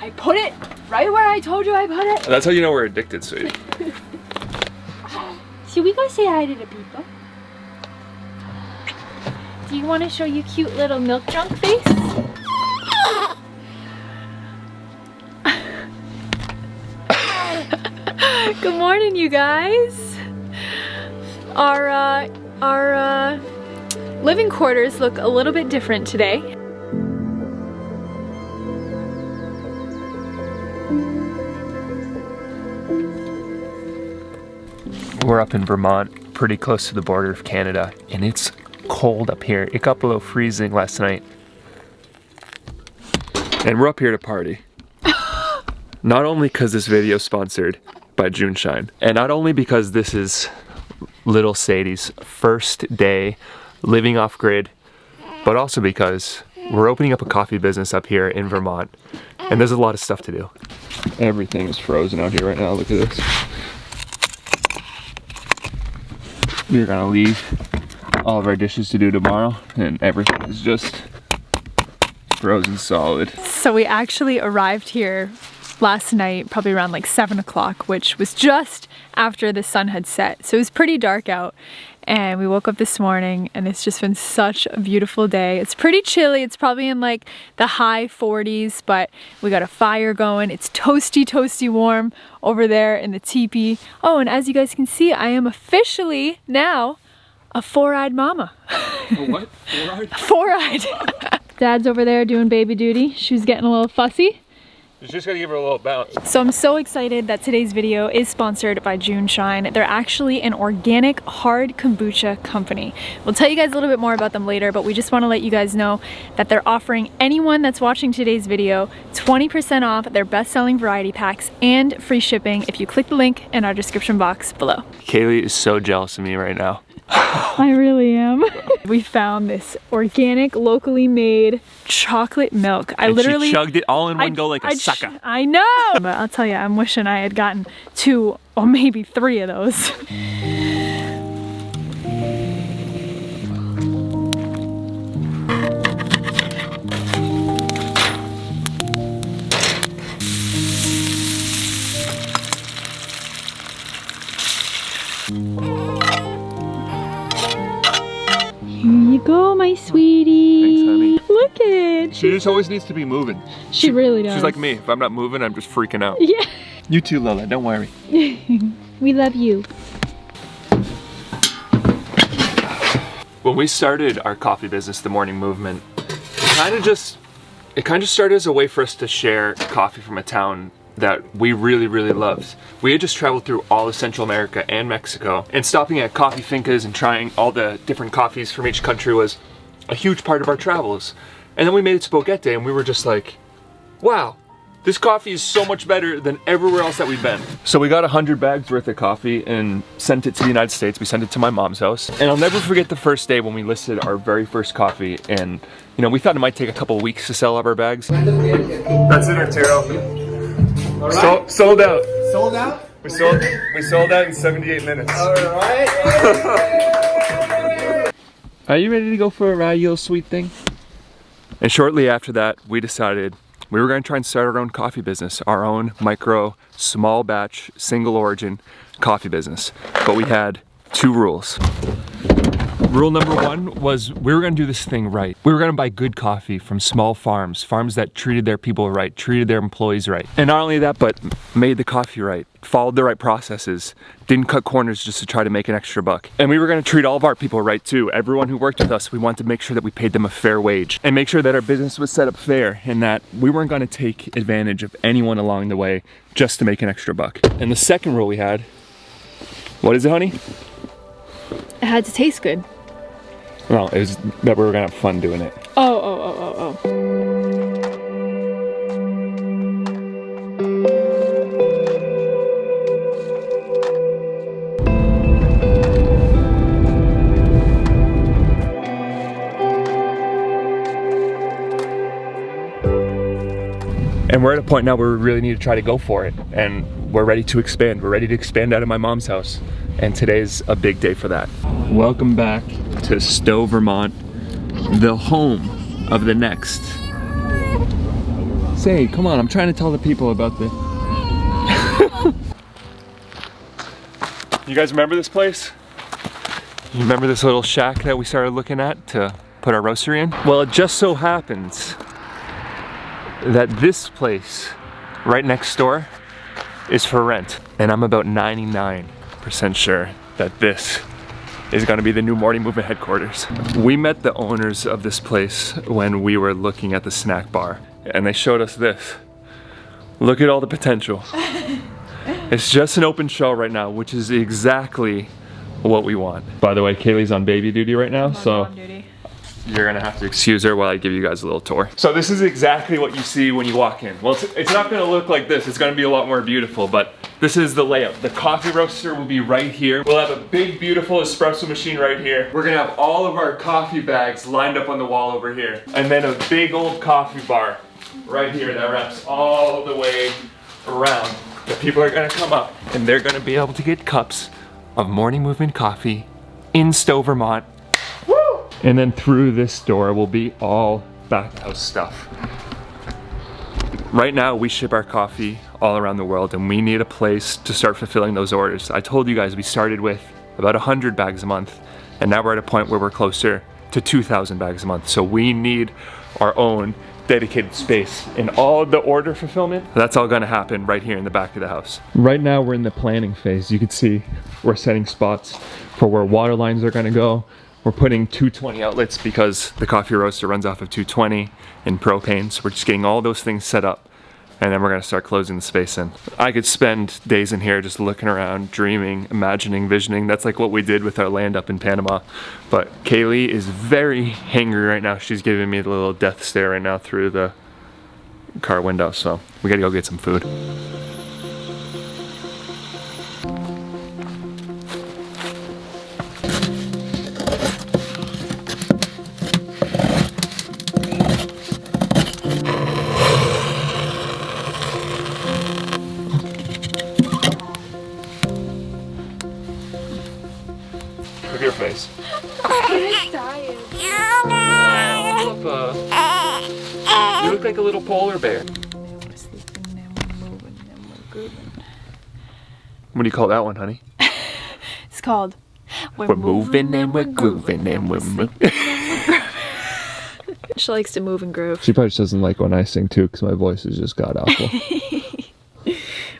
I put it right where I told you I put it. That's how you know we're addicted, sweetie. Should we go say hi to the people? Do you want to show your cute little milk junk face? Good morning, you guys. Our living quarters look a little bit different today. We're up in Vermont, pretty close to the border of Canada, and it's cold up here. It got below freezing last night. And we're up here to party. Not only because this video is sponsored by June Shine, and not only because this is little Sadie's first day living off grid, but also because we're opening up a coffee business up here in Vermont, and there's a lot of stuff to do. Everything is frozen out here right now, look at this. We're gonna leave all of our dishes to do tomorrow, and everything is just frozen solid. So we actually arrived here last night, probably around like 7 o'clock, which was just after the sun had set. So it was pretty dark out, and we woke up this morning and it's just been such a beautiful day. It's pretty chilly. It's probably in like the high 40s, but we got a fire going. It's toasty warm over there in the teepee. Oh, and as you guys can see, I am officially now a four-eyed mama. A what? Four-eyed? Four-eyed. Dad's over there doing baby duty. She's getting a little fussy. You just gotta give her a little bounce. So I'm so excited that today's video is sponsored by June Shine. They're actually an organic hard kombucha company. We'll tell you guys a little bit more about them later, but we just want to let you guys know that they're offering anyone that's watching today's video 20% off their best-selling variety packs and free shipping if you click the link in our description box below. Kaylee is so jealous of me right now. I really am. We found this organic, locally made chocolate milk. I literally she chugged it all in one go like a sucker. I know! But I'll tell you, I'm wishing I had gotten 2 or maybe 3 of those. Here you go, my sweetie. Thanks, honey. Look at it. She just always needs to be moving. She really does. She's like me. If I'm not moving, I'm just freaking out. Yeah. You too, Lola. Don't worry. We love you. When we started our coffee business, the Morning Movement, it kind of just started as a way for us to share coffee from a town that we really loved. We had just traveled through all of Central America and Mexico, and stopping at coffee fincas and trying all the different coffees from each country was a huge part of our travels. And then we made it to Boquete, and we were just like, wow, this coffee is so much better than everywhere else that we've been. So we got 100 bags worth of coffee and sent it to the United States. We sent it to my mom's house. And I'll never forget the first day when we listed our very first coffee, and you know, we thought it might take a couple of weeks to sell up our bags. That's it, Arturo. All right. Sold out. Sold out? We sold out in 78 minutes. All right. Are you ready to go for a radio sweet thing? And shortly after that, we decided we were going to try and start our own coffee business, our own micro, small batch, single origin coffee business. But we had 2 rules. Rule number 1 was we were gonna do this thing right. We were gonna buy good coffee from small farms that treated their people right, treated their employees right. And not only that, but made the coffee right, followed the right processes, didn't cut corners just to try to make an extra buck. And we were gonna treat all of our people right too. Everyone who worked with us, we wanted to make sure that we paid them a fair wage and make sure that our business was set up fair and that we weren't gonna take advantage of anyone along the way just to make an extra buck. And the second rule we had, what is it, honey? It had to taste good. No, it was that we were gonna have fun doing it. Oh. And we're at a point now where we really need to try to go for it. And we're ready to expand. We're ready to expand out of my mom's house. And today's a big day for that. Welcome back to Stowe, Vermont, the home of the next Say, come on, I'm trying to tell the people about the... You guys remember this place? You remember this little shack that we started looking at to put our roastery in? Well, it just so happens that this place right next door is for rent. And I'm about 99% sure that this is gonna be the new Morning Movement headquarters. We met the owners of this place when we were looking at the snack bar, and they showed us this. Look at all the potential. It's just an open shell right now, which is exactly what we want. By the way, Kaylee's on baby duty right now, so you're gonna have to excuse her while I give you guys a little tour. So this is exactly what you see when you walk in. Well, it's not gonna look like this. It's gonna be a lot more beautiful, but this is the layout. The coffee roaster will be right here. We'll have a big, beautiful espresso machine right here. We're gonna have all of our coffee bags lined up on the wall over here. And then a big old coffee bar right here that wraps all the way around. The people are gonna come up and they're gonna be able to get cups of Morning Movement coffee in Stowe, Vermont. Woo! And then through this door will be all back house stuff. Right now we ship our coffee all around the world and we need a place to start fulfilling those orders. I told you guys we started with about 100 bags a month and now we're at a point where we're closer to 2,000 bags a month. So we need our own dedicated space and all of the order fulfillment. That's all gonna happen right here in the back of the house. Right now we're in the planning phase. You can see we're setting spots for where water lines are gonna go. We're putting 220 outlets because the coffee roaster runs off of 220 in propane. So we're just getting all those things set up and then we're gonna start closing the space in. I could spend days in here just looking around, dreaming, imagining, visioning. That's like what we did with our land up in Panama. But Kaylee is very hangry right now. She's giving me the little death stare right now through the car window. So we gotta go get some food. Look at your face. I'm dying. You look like a little polar bear. What do you call that one, honey? It's called We're moving and we're grooving and we're moving. She likes to move and groove. She probably just doesn't like when I sing too because my voice is just god awful.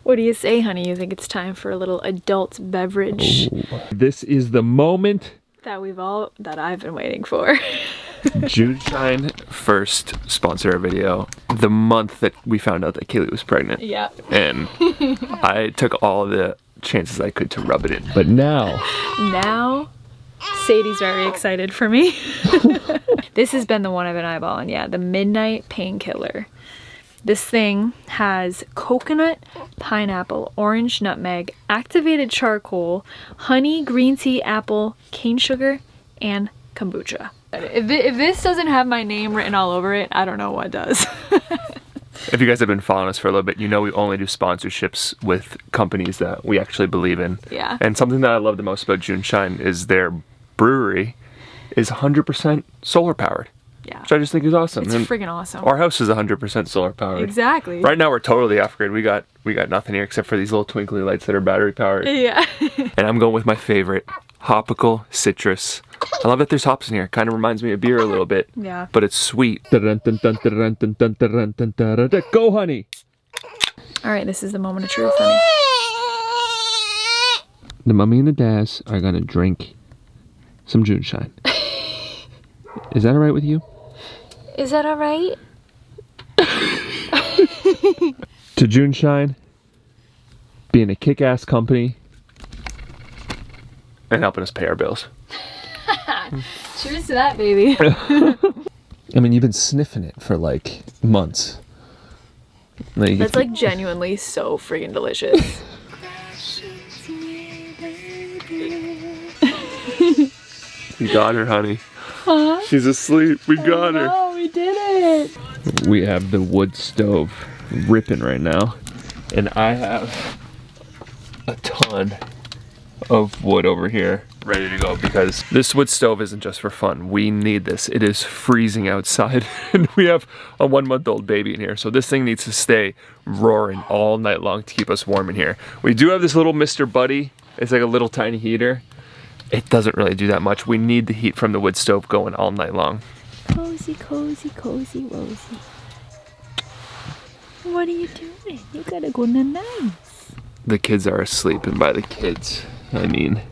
What do you say, honey? You think it's time for a little adult beverage? Ooh. This is the moment that I've been waiting for. Juneshine first sponsor video, the month that we found out that Kaylee was pregnant. Yeah. And I took all the chances I could to rub it in. But now Sadie's very excited for me. This has been the one I've been eyeballing. Yeah, the Midnight Painkiller. This thing has coconut, pineapple, orange nutmeg, activated charcoal, honey, green tea, apple, cane sugar, and kombucha. If this doesn't have my name written all over it, I don't know what does. If you guys have been following us for a little bit, you know we only do sponsorships with companies that we actually believe in. Yeah. And something that I love the most about Juneshine is their brewery is 100% solar powered. Yeah. Which I just think is awesome. It's freaking awesome. Our house is 100% solar powered. Exactly. Right now we're totally off grid. We got nothing here except for these little twinkly lights that are battery powered. Yeah. And I'm going with my favorite, Hopical Citrus. I love that there's hops in here. Kind of reminds me of beer a little bit. Yeah. But it's sweet. Go, honey. All right, this is the moment of truth, honey. The mummy and the dads are gonna drink some Juneshine. Is that all right with you? Is that all right? To Juneshine, being a kick-ass company, and helping us pay our bills. Cheers to that, baby. I mean, you've been sniffing it for like months. That's like genuinely so freaking delicious. We got her, honey. Huh? She's asleep. We got her. Oh, we did it. We have the wood stove ripping right now, and I have a ton of wood over here ready to go, because this wood stove isn't just for fun. We need this. It is freezing outside and we have a 1-month-old baby in here. So this thing needs to stay roaring all night long to keep us warm in here. We do have this little Mr. Buddy. It's like a little tiny heater. It doesn't really do that much. We need the heat from the wood stove going all night long. Cozy, cozy, cozy, wozy. What are you doing? You gotta go nice. The kids are asleep, and by the kids, I mean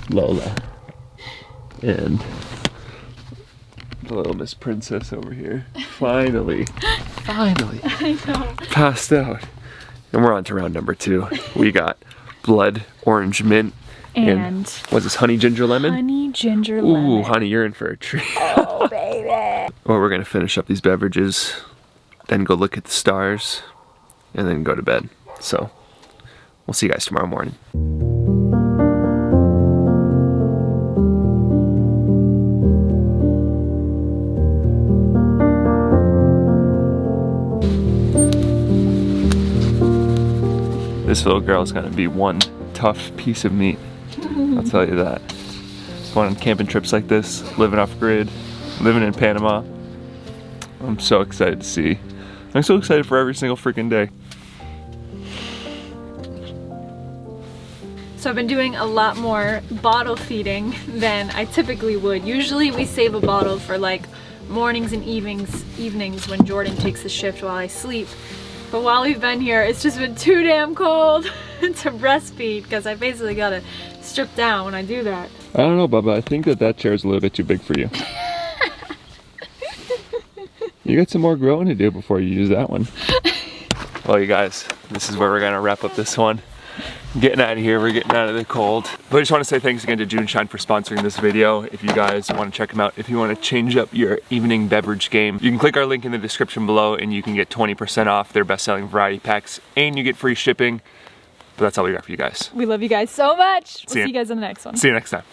Lola and the little Miss Princess over here. Finally, I know. passed out. And we're on to round number 2. We got blood orange mint and what's this, honey ginger lemon? Honey ginger lemon. Ooh, honey, you're in for a treat. Oh, baby. Well, we're gonna finish up these beverages, then go look at the stars, and then go to bed. So we'll see you guys tomorrow morning. This little girl's gonna be one tough piece of meat. I'll tell you that. Going on camping trips like this, living off grid, living in Panama. I'm so excited to see. I'm so excited for every single freaking day. So I've been doing a lot more bottle feeding than I typically would. Usually we save a bottle for like mornings and evenings when Jordan takes a shift while I sleep. But while we've been here, it's just been too damn cold to breastfeed, because I basically gotta strip down when I do that. I don't know, Bubba. I think that chair's a little bit too big for you. You got some more growing to do before you use that one. Well, you guys, this is where we're gonna wrap up this one. Getting out of here, we're getting out of the cold. But I just want to say thanks again to June Shine for sponsoring this video. If you guys want to check them out, if you want to change up your evening beverage game, you can click our link in the description below and you can get 20% off their best-selling variety packs, and you get free shipping. But that's all we got for you guys. We love you guys so much. We'll see you guys in the next one. See you next time.